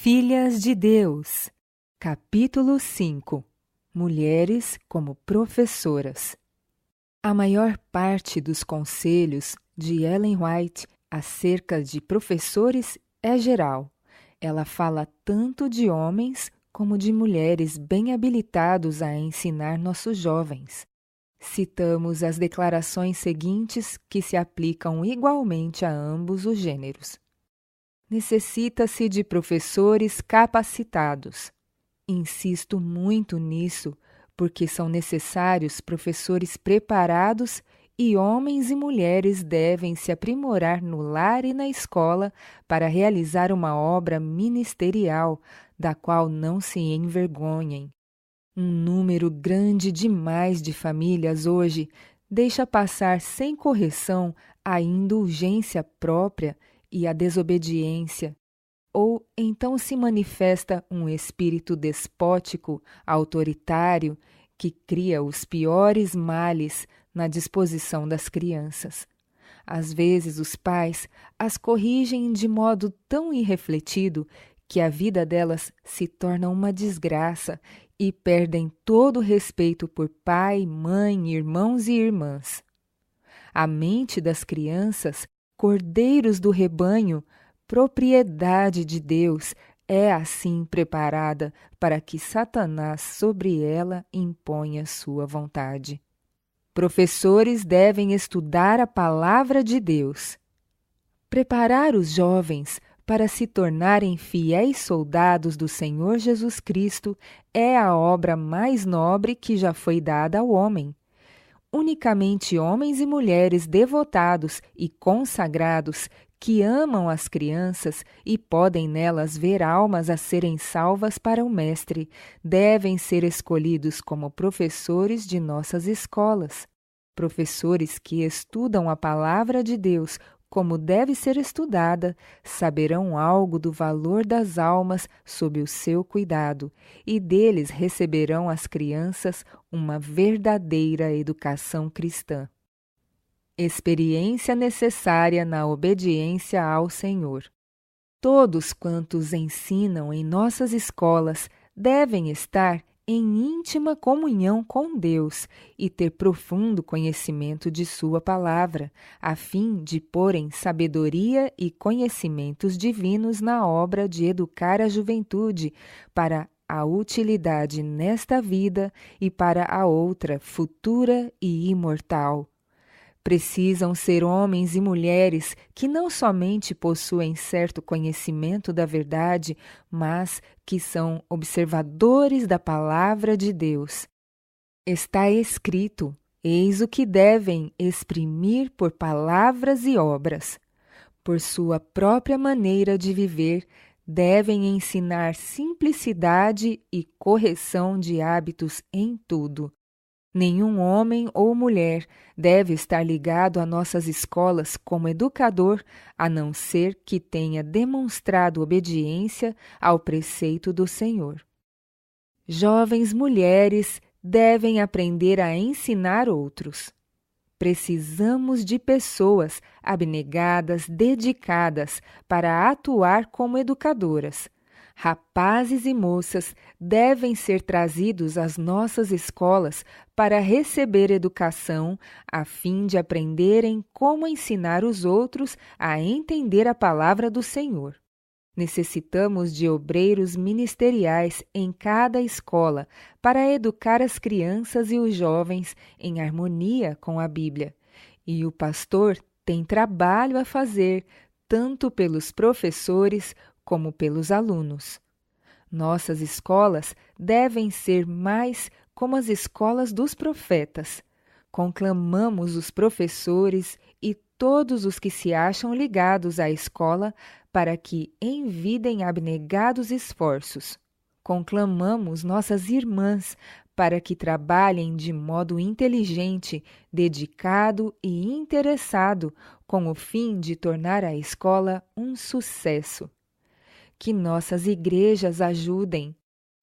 Filhas de Deus, capítulo 5. Mulheres como professoras. A maior parte dos conselhos de Ellen White acerca de professores é geral. Ela fala tanto de homens como de mulheres bem habilitados a ensinar nossos jovens. Citamos as declarações seguintes que se aplicam igualmente a ambos os gêneros. Necessita-se de professores capacitados. Insisto muito nisso, porque são necessários professores preparados e homens e mulheres devem se aprimorar no lar e na escola para realizar uma obra ministerial, da qual não se envergonhem. Um número grande demais de famílias hoje deixa passar sem correção a indulgência própria e a desobediência, ou então se manifesta um espírito despótico, autoritário, que cria os piores males na disposição das crianças. Às vezes os pais as corrigem de modo tão irrefletido que a vida delas se torna uma desgraça e perdem todo o respeito por pai, mãe, irmãos e irmãs. A mente das crianças, cordeiros do rebanho, propriedade de Deus, é assim preparada para que Satanás sobre ela imponha sua vontade. Professores devem estudar a palavra de Deus. Preparar os jovens para se tornarem fiéis soldados do Senhor Jesus Cristo é a obra mais nobre que já foi dada ao homem. Unicamente homens e mulheres devotados e consagrados que amam as crianças e podem nelas ver almas a serem salvas para o Mestre, devem ser escolhidos como professores de nossas escolas. Professores que estudam a palavra de Deus como deve ser estudada, saberão algo do valor das almas sob o seu cuidado, e deles receberão as crianças uma verdadeira educação cristã. Experiência necessária na obediência ao Senhor. Todos quantos ensinam em nossas escolas devem estar em íntima comunhão com Deus e ter profundo conhecimento de sua palavra, a fim de porem sabedoria e conhecimentos divinos na obra de educar a juventude para a utilidade nesta vida e para a outra futura e imortal. Precisam ser homens e mulheres que não somente possuem certo conhecimento da verdade, mas que são observadores da palavra de Deus. Está escrito: eis o que devem exprimir por palavras e obras. Por sua própria maneira de viver, devem ensinar simplicidade e correção de hábitos em tudo. Nenhum homem ou mulher deve estar ligado a nossas escolas como educador, a não ser que tenha demonstrado obediência ao preceito do Senhor. Jovens mulheres devem aprender a ensinar outros. Precisamos de pessoas abnegadas, dedicadas, para atuar como educadoras. Rapazes e moças devem ser trazidos às nossas escolas para receber educação, a fim de aprenderem como ensinar os outros a entender a palavra do Senhor. Necessitamos de obreiros ministeriais em cada escola para educar as crianças e os jovens em harmonia com a Bíblia. E o pastor tem trabalho a fazer, tanto pelos professores como pelos alunos. Nossas escolas devem ser mais como as escolas dos profetas. Conclamamos os professores e todos os que se acham ligados à escola para que envidem abnegados esforços. Conclamamos nossas irmãs para que trabalhem de modo inteligente, dedicado e interessado, com o fim de tornar a escola um sucesso. Que nossas igrejas ajudem.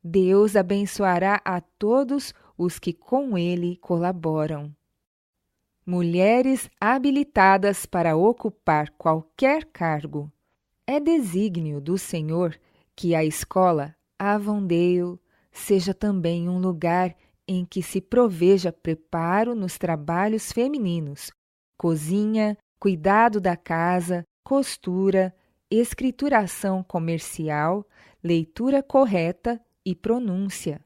Deus abençoará a todos os que com ele colaboram. Mulheres habilitadas para ocupar qualquer cargo. É desígnio do Senhor Que a escola Avondale seja também um lugar em que se proveja preparo nos trabalhos femininos, cozinha, cuidado da casa, costura, escrituração comercial, leitura correta e pronúncia.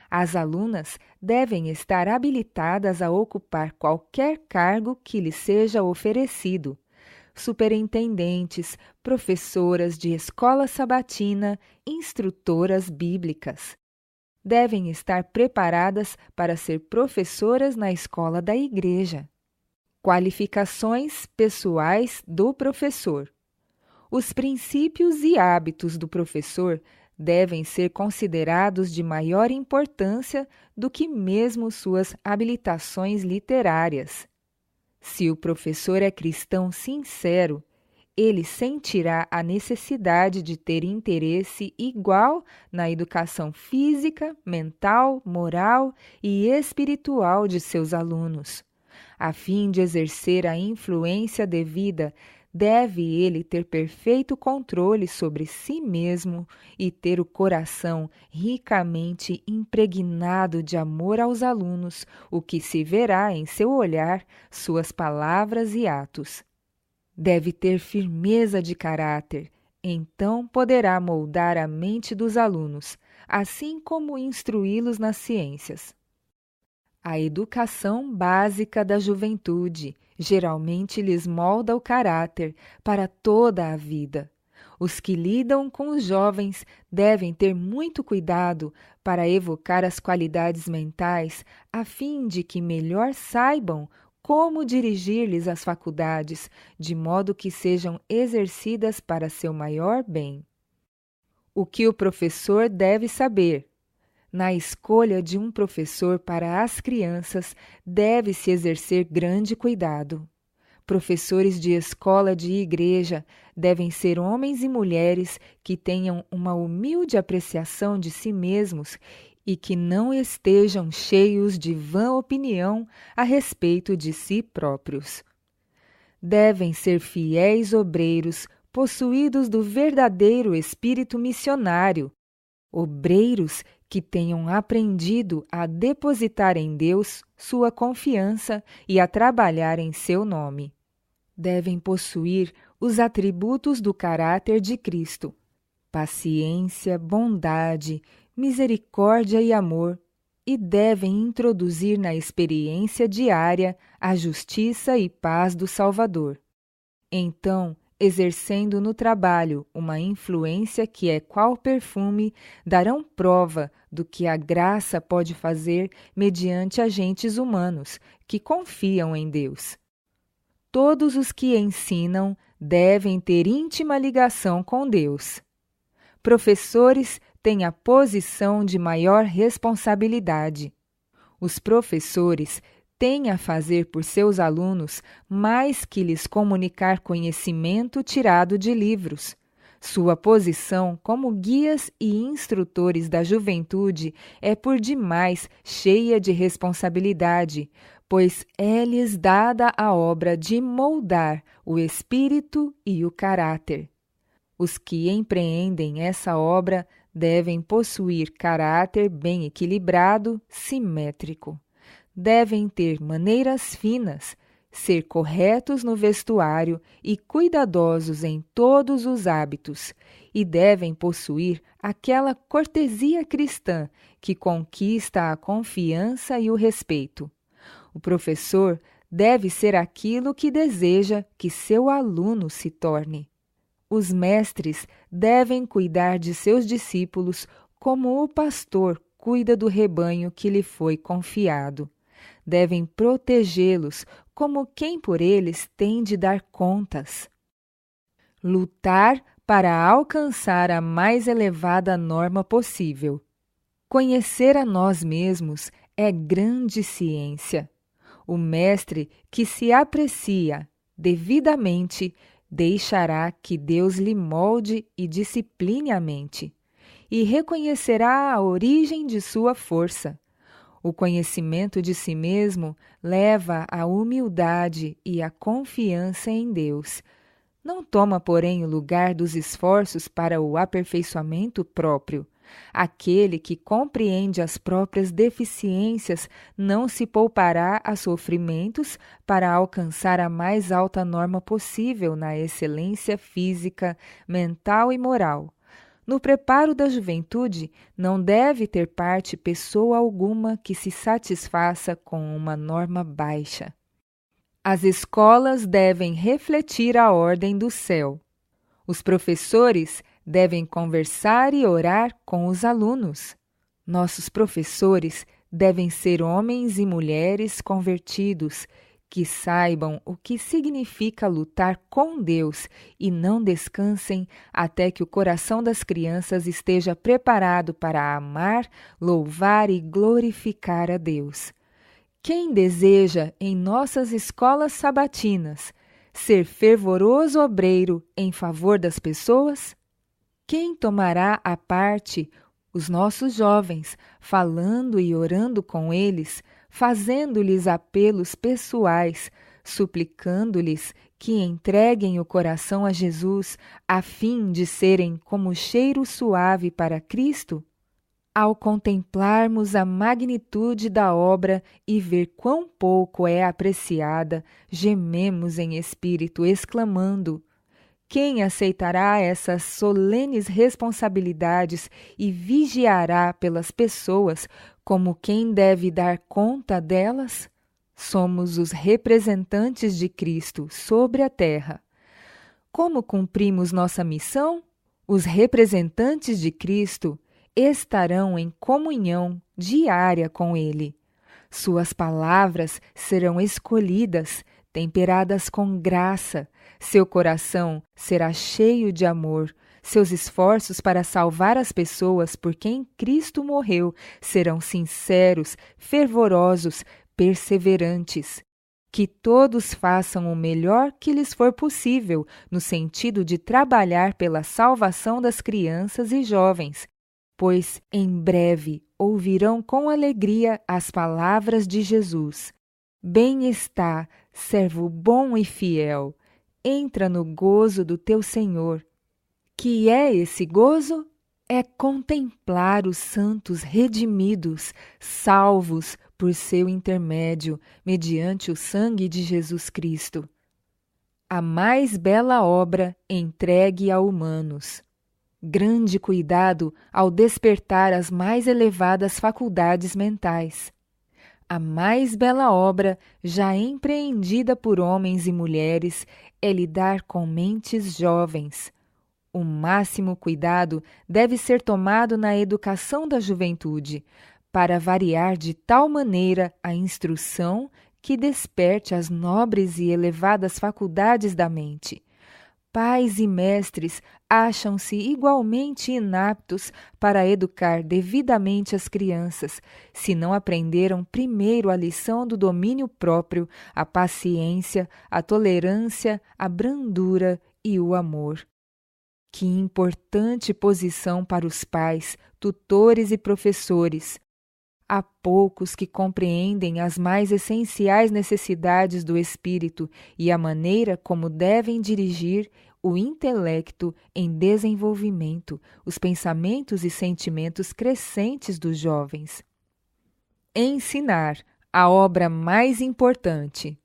As alunas devem estar habilitadas a ocupar qualquer cargo que lhes seja oferecido. Superintendentes, professoras de escola sabatina, instrutoras bíblicas. Devem estar preparadas para ser professoras na escola da igreja. Qualificações pessoais do professor. Os princípios e hábitos do professor devem ser considerados de maior importância do que mesmo suas habilitações literárias. Se o professor é cristão sincero, ele sentirá a necessidade de ter interesse igual na educação física, mental, moral e espiritual de seus alunos. A fim de exercer a influência devida, deve ele ter perfeito controle sobre si mesmo e ter o coração ricamente impregnado de amor aos alunos, o que se verá em seu olhar, suas palavras e atos. Deve ter firmeza de caráter, então poderá moldar a mente dos alunos, assim como instruí-los nas ciências. A educação básica da juventude geralmente lhes molda o caráter para toda a vida. Os que lidam com os jovens devem ter muito cuidado para evocar as qualidades mentais, a fim de que melhor saibam como dirigir-lhes as faculdades, de modo que sejam exercidas para seu maior bem. O que o professor deve saber? Na escolha de um professor para as crianças, deve-se exercer grande cuidado. Professores de escola de igreja devem ser homens e mulheres que tenham uma humilde apreciação de si mesmos e que não estejam cheios de vã opinião a respeito de si próprios. Devem ser fiéis obreiros, possuídos do verdadeiro espírito missionário, obreiros que tenham aprendido a depositar em Deus sua confiança e a trabalhar em seu nome. Devem possuir os atributos do caráter de Cristo: paciência, bondade, misericórdia e amor, e devem introduzir na experiência diária a justiça e paz do Salvador. Então, exercendo no trabalho uma influência que é qual perfume, darão prova do que a graça pode fazer mediante agentes humanos que confiam em Deus. Todos os que ensinam devem ter íntima ligação com Deus. Professores têm a posição de maior responsabilidade. Os professores têm a fazer por seus alunos mais que lhes comunicar conhecimento tirado de livros. Sua posição como guias e instrutores da juventude é por demais cheia de responsabilidade, pois é-lhes dada a obra de moldar o espírito e o caráter. Os que empreendem essa obra devem possuir caráter bem equilibrado, simétrico. Devem ter maneiras finas, ser corretos no vestuário e cuidadosos em todos os hábitos, e devem possuir aquela cortesia cristã que conquista a confiança e o respeito. O professor deve ser aquilo que deseja que seu aluno se torne. Os mestres devem cuidar de seus discípulos como o pastor cuida do rebanho que lhe foi confiado. Devem protegê-los como quem por eles tem de dar contas. Lutar para alcançar a mais elevada norma possível. Conhecer a nós mesmos é grande ciência. O mestre que se aprecia devidamente deixará que Deus lhe molde e discipline a mente, e reconhecerá a origem de sua força. O conhecimento de si mesmo leva à humildade e à confiança em Deus. não toma, porém, o lugar dos esforços para o aperfeiçoamento próprio. Aquele que compreende as próprias deficiências não se poupará a sofrimentos para alcançar a mais alta norma possível na excelência física, mental e moral. No preparo da juventude, não deve ter parte pessoa alguma que se satisfaça com uma norma baixa. As escolas devem refletir a ordem do céu. Os professores devem conversar e orar com os alunos. Nossos professores devem ser homens e mulheres convertidos, que saibam o que significa lutar com Deus e não descansem até que o coração das crianças esteja preparado para amar, louvar e glorificar a Deus. Quem deseja, em nossas escolas sabatinas, ser fervoroso obreiro em favor das pessoas? Quem tomará à parte os nossos jovens, falando e orando com eles, fazendo-lhes apelos pessoais, suplicando-lhes que entreguem o coração a Jesus, a fim de serem como cheiro suave para Cristo? Ao contemplarmos a magnitude da obra e ver quão pouco é apreciada, gememos em espírito, exclamando: quem aceitará essas solenes responsabilidades e vigiará pelas pessoas como quem deve dar conta delas? Somos os representantes de Cristo sobre a terra. Como cumprimos nossa missão? Os representantes de Cristo estarão em comunhão diária com Ele. Suas palavras serão escolhidas, temperadas com graça. Seu coração será cheio de amor. Seus esforços para salvar as pessoas por quem Cristo morreu serão sinceros, fervorosos, perseverantes. Que todos façam o melhor que lhes for possível, no sentido de trabalhar pela salvação das crianças e jovens, pois em breve ouvirão com alegria as palavras de Jesus. Bem está, servo bom e fiel, entra no gozo do teu Senhor. Que é esse gozo? É contemplar os santos redimidos, salvos por seu intermédio, mediante o sangue de Jesus Cristo. A mais bela obra entregue a humanos. Grande cuidado ao despertar as mais elevadas faculdades mentais. A mais bela obra, já empreendida por homens e mulheres, é lidar com mentes jovens. O máximo cuidado deve ser tomado na educação da juventude, para variar de tal maneira a instrução que desperte as nobres e elevadas faculdades da mente. Pais e mestres acham-se igualmente inaptos para educar devidamente as crianças, se não aprenderam primeiro a lição do domínio próprio, a paciência, a tolerância, a brandura e o amor. Que importante posição para os pais, tutores e professores! Há poucos que compreendem as mais essenciais necessidades do espírito e a maneira como devem dirigir o intelecto em desenvolvimento, os pensamentos e sentimentos crescentes dos jovens. Ensinar, a obra mais importante.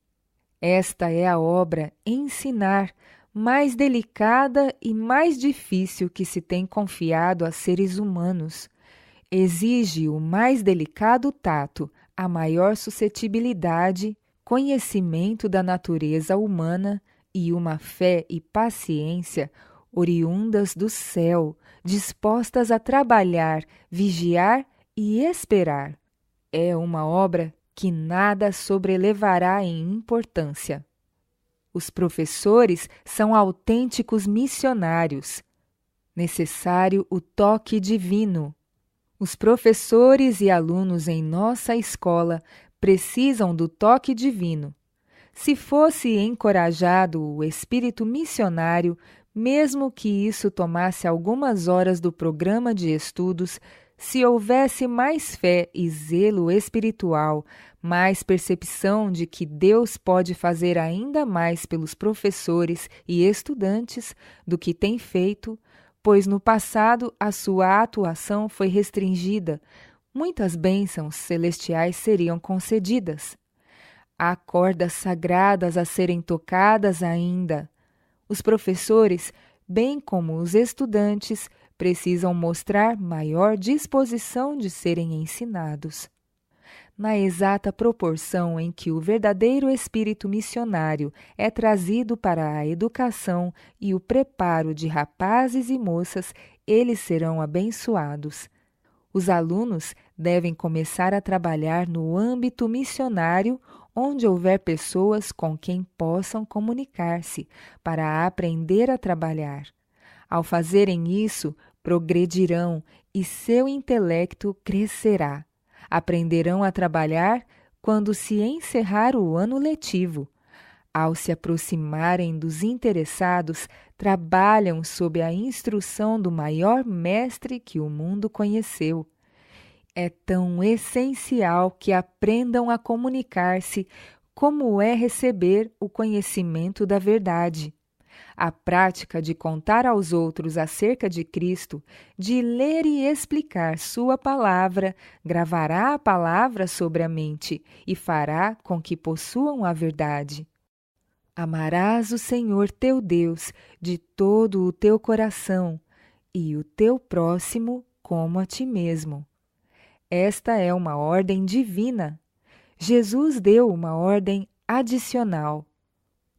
Esta é a obra, ensinar, mais delicada e mais difícil que se tem confiado a seres humanos. Exige o mais delicado tato, a maior suscetibilidade, conhecimento da natureza humana e uma fé e paciência oriundas do céu, dispostas a trabalhar, vigiar e esperar. É uma obra que nada sobrelevará em importância. Os professores são autênticos missionários. Necessário o toque divino. Os professores e alunos em nossa escola precisam do toque divino. Se fosse encorajado o espírito missionário, mesmo que isso tomasse algumas horas do programa de estudos, Se houvesse mais fé e zelo espiritual, mais percepção de que Deus pode fazer ainda mais pelos professores e estudantes do que tem feito, pois no passado a sua atuação foi restringida, muitas bênçãos celestiais seriam concedidas. Há cordas sagradas a serem tocadas ainda. Os professores, bem como os estudantes, precisam mostrar maior disposição de serem ensinados. Na exata proporção em que o verdadeiro espírito missionário é trazido para a educação e o preparo de rapazes e moças, eles serão abençoados. Os alunos devem começar a trabalhar no âmbito missionário, onde houver pessoas com quem possam comunicar-se, para aprender a trabalhar. Ao fazerem isso, progredirão e seu intelecto crescerá. Aprenderão a trabalhar quando se encerrar o ano letivo. Ao se aproximarem dos interessados, trabalham sob a instrução do maior mestre que o mundo conheceu. É tão essencial que aprendam a comunicar-se como é receber o conhecimento da verdade. A prática de contar aos outros acerca de Cristo, de ler e explicar sua palavra, gravará a palavra sobre a mente e fará com que possuam a verdade. Amarás o Senhor teu Deus de todo o teu coração e o teu próximo como a ti mesmo. Esta é uma ordem divina. Jesus deu uma ordem adicional.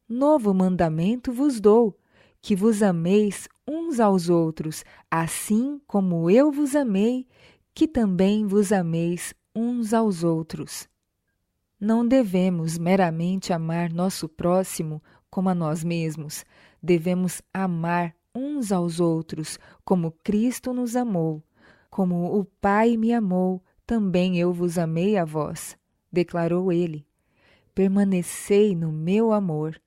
Novo mandamento vos dou, que vos ameis uns aos outros, assim como eu vos amei, que também vos ameis uns aos outros. Não devemos meramente amar nosso próximo como a nós mesmos. Devemos amar uns aos outros como Cristo nos amou. Como o Pai me amou, também eu vos amei a vós, declarou ele. Permanecei no meu amor.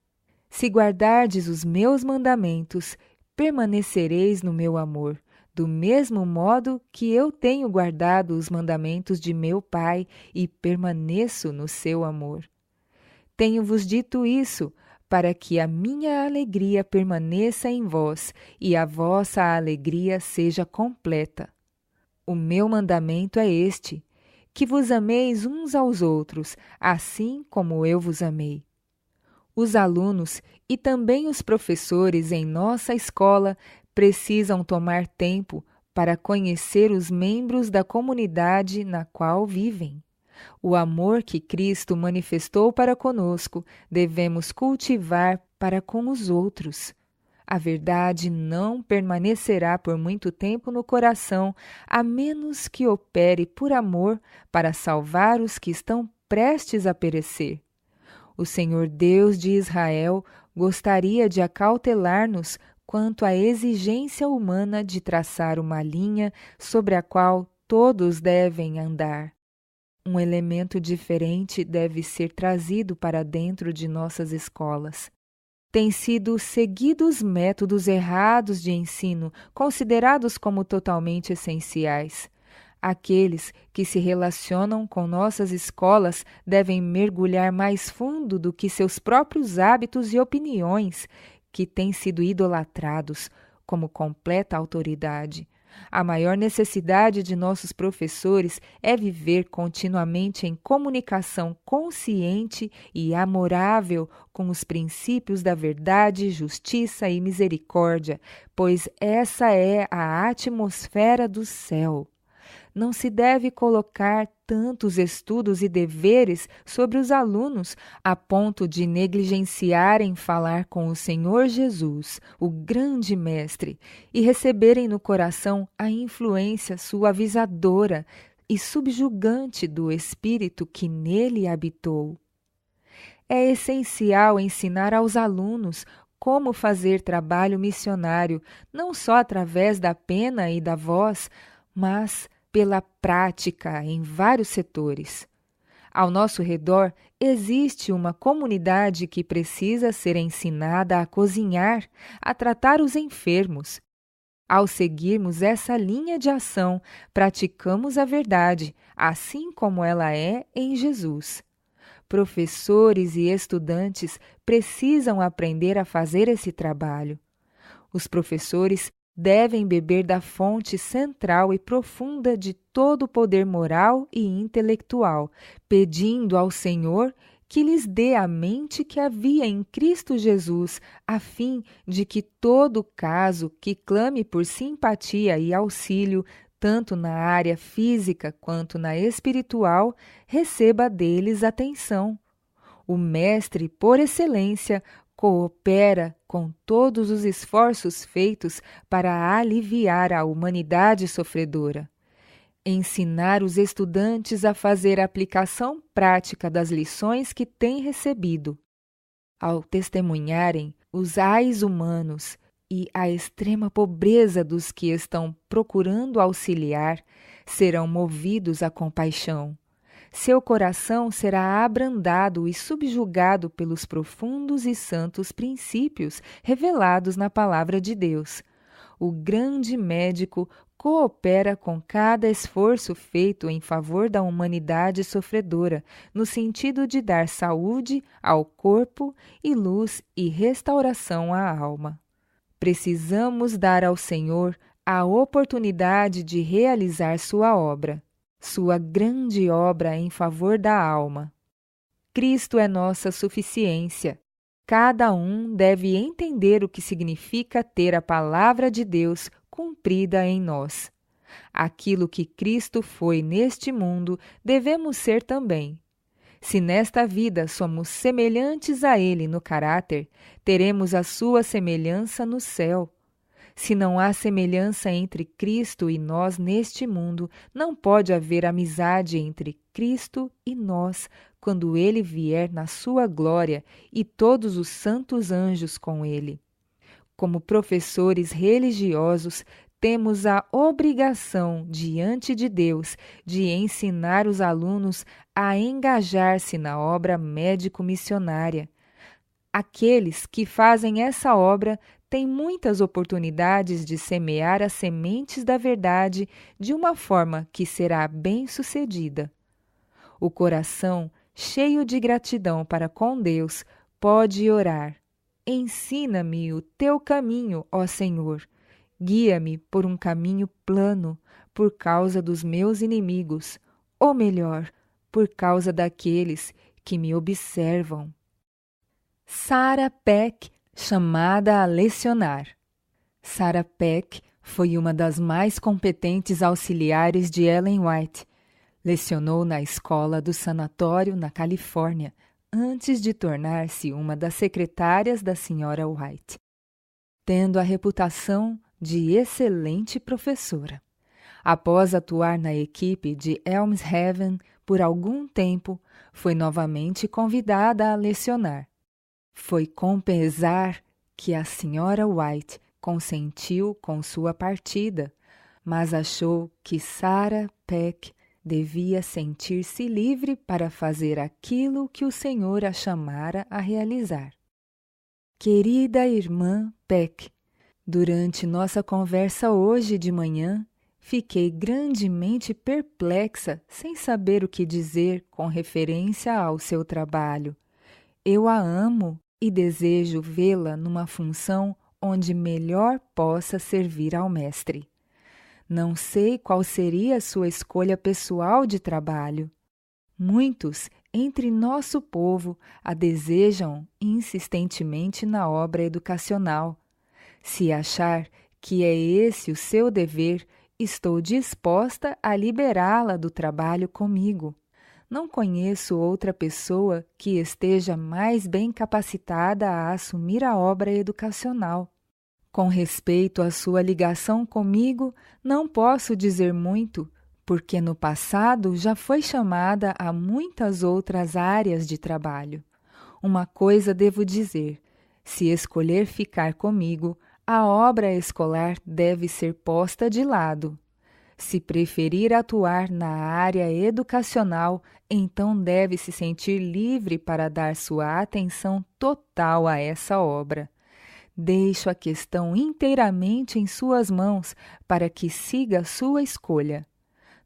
Se guardardes os meus mandamentos, permanecereis no meu amor, do mesmo modo que eu tenho guardado os mandamentos de meu Pai e permaneço no seu amor. Tenho-vos dito isso, para que a minha alegria permaneça em vós e a vossa alegria seja completa. O meu mandamento é este, que vos ameis uns aos outros, assim como eu vos amei. Os alunos e também os professores em nossa escola precisam tomar tempo para conhecer os membros da comunidade na qual vivem. O amor que Cristo manifestou para conosco devemos cultivar para com os outros. A verdade não permanecerá por muito tempo no coração, a menos que opere por amor para salvar os que estão prestes a perecer. O Senhor Deus de Israel gostaria de acautelar-nos quanto à exigência humana de traçar uma linha sobre a qual todos devem andar. Um elemento diferente deve ser trazido para dentro de nossas escolas. Têm sido seguidos métodos errados de ensino, considerados como totalmente essenciais. Aqueles que se relacionam com nossas escolas devem mergulhar mais fundo do que seus próprios hábitos e opiniões, que têm sido idolatrados como completa autoridade. A maior necessidade de nossos professores é viver continuamente em comunicação consciente e amorável com os princípios da verdade, justiça e misericórdia, pois essa é a atmosfera do céu. Não se deve colocar tantos estudos e deveres sobre os alunos a ponto de negligenciarem falar com o Senhor Jesus, o grande Mestre, e receberem no coração a influência suavizadora e subjugante do Espírito que nele habitou. É essencial ensinar aos alunos como fazer trabalho missionário, não só através da pena e da voz, mas pela prática em vários setores. Ao nosso redor existe uma comunidade que precisa ser ensinada a cozinhar, a tratar os enfermos. Ao seguirmos essa linha de ação, praticamos a verdade, assim como ela é em Jesus. Professores e estudantes precisam aprender a fazer esse trabalho. Os professores devem beber da fonte central e profunda de todo o poder moral e intelectual, pedindo ao Senhor que lhes dê a mente que havia em Cristo Jesus, a fim de que todo caso que clame por simpatia e auxílio, tanto na área física quanto na espiritual, receba deles atenção. O mestre, por excelência, coopera com todos os esforços feitos para aliviar a humanidade sofredora. Ensinar os estudantes a fazer a aplicação prática das lições que têm recebido. Ao testemunharem os ais humanos e a extrema pobreza dos que estão procurando auxiliar, serão movidos à compaixão. Seu coração será abrandado e subjugado pelos profundos e santos princípios revelados na Palavra de Deus. O grande médico coopera com cada esforço feito em favor da humanidade sofredora, no sentido de dar saúde ao corpo e luz e restauração à alma. Precisamos dar ao Senhor a oportunidade de realizar sua obra, sua grande obra em favor da alma. Cristo é nossa suficiência. Cada um deve entender o que significa ter a palavra de Deus cumprida em nós. Aquilo que Cristo foi neste mundo, devemos ser também. Se nesta vida somos semelhantes a Ele no caráter, teremos a sua semelhança no céu. Se não há semelhança entre Cristo e nós neste mundo, não pode haver amizade entre Cristo e nós, quando Ele vier na sua glória e todos os santos anjos com Ele. Como professores religiosos, temos a obrigação diante de Deus de ensinar os alunos a engajar-se na obra médico-missionária. Aqueles que fazem essa obra têm muitas oportunidades de semear as sementes da verdade de uma forma que será bem-sucedida. O coração, cheio de gratidão para com Deus, pode orar: ensina-me o teu caminho, ó Senhor. Guia-me por um caminho plano, por causa dos meus inimigos, ou melhor, por causa daqueles que me observam. Sarah Peck, chamada a lecionar. Sarah Peck foi uma das mais competentes auxiliares de Ellen White. Lecionou na escola do sanatório na Califórnia, antes de tornar-se uma das secretárias da Sra. White, tendo a reputação de excelente professora. Após atuar na equipe de Elmshaven por algum tempo, foi novamente convidada a lecionar. Foi com pesar que a Sra. White consentiu com sua partida, mas achou que Sarah Peck devia sentir-se livre para fazer aquilo que o Senhor a chamara a realizar. Querida irmã Peck, durante nossa conversa hoje de manhã, fiquei grandemente perplexa sem saber o que dizer com referência ao seu trabalho. Eu a amo e desejo vê-la numa função onde melhor possa servir ao Mestre. Não sei qual seria a sua escolha pessoal de trabalho. Muitos entre nosso povo a desejam insistentemente na obra educacional. Se achar que é esse o seu dever, estou disposta a liberá-la do trabalho comigo. Não conheço outra pessoa que esteja mais bem capacitada a assumir a obra educacional. Com respeito à sua ligação comigo, não posso dizer muito, porque no passado já foi chamada a muitas outras áreas de trabalho. Uma coisa devo dizer: se escolher ficar comigo, a obra escolar deve ser posta de lado. Se preferir atuar na área educacional, então deve se sentir livre para dar sua atenção total a essa obra. Deixo a questão inteiramente em suas mãos para que siga a sua escolha.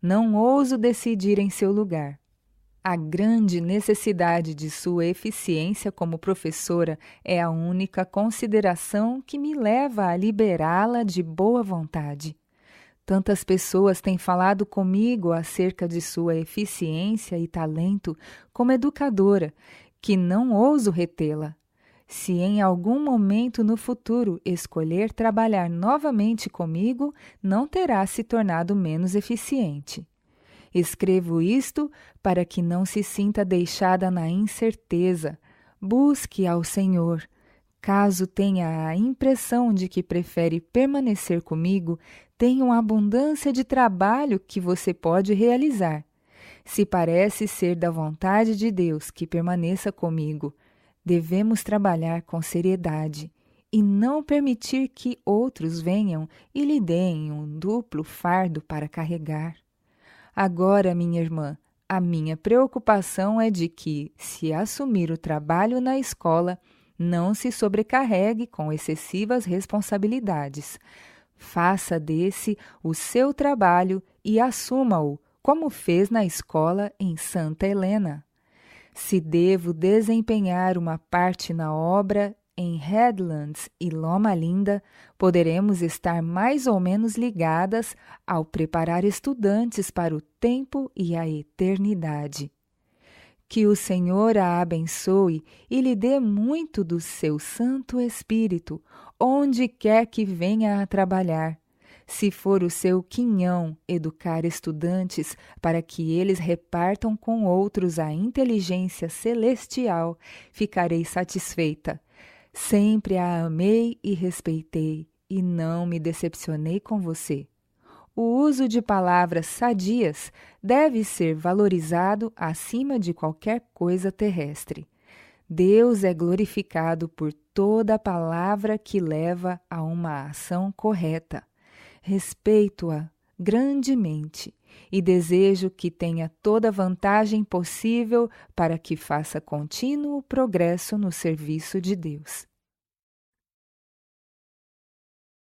Não ouso decidir em seu lugar. A grande necessidade de sua eficiência como professora é a única consideração que me leva a liberá-la de boa vontade. Tantas pessoas têm falado comigo acerca de sua eficiência e talento como educadora, que não ouso retê-la. Se em algum momento no futuro escolher trabalhar novamente comigo, não terá se tornado menos eficiente. Escrevo isto para que não se sinta deixada na incerteza. Busque ao Senhor. Caso tenha a impressão de que prefere permanecer comigo, tem uma abundância de trabalho que você pode realizar. Se parece ser da vontade de Deus que permaneça comigo, devemos trabalhar com seriedade e não permitir que outros venham e lhe deem um duplo fardo para carregar. Agora, minha irmã, a minha preocupação é de que, se assumir o trabalho na escola, não se sobrecarregue com excessivas responsabilidades. Faça desse o seu trabalho e assuma-o, como fez na escola em Santa Helena. Se devo desempenhar uma parte na obra em Headlands e Loma Linda, poderemos estar mais ou menos ligadas ao preparar estudantes para o tempo e a eternidade. Que o Senhor a abençoe e lhe dê muito do seu Santo Espírito, onde quer que venha a trabalhar. Se for o seu quinhão educar estudantes para que eles repartam com outros a inteligência celestial, ficarei satisfeita. Sempre a amei e respeitei, e não me decepcionei com você. O uso de palavras sadias deve ser valorizado acima de qualquer coisa terrestre. Deus é glorificado por toda palavra que leva a uma ação correta. Respeito-a grandemente e desejo que tenha toda a vantagem possível para que faça contínuo progresso no serviço de Deus.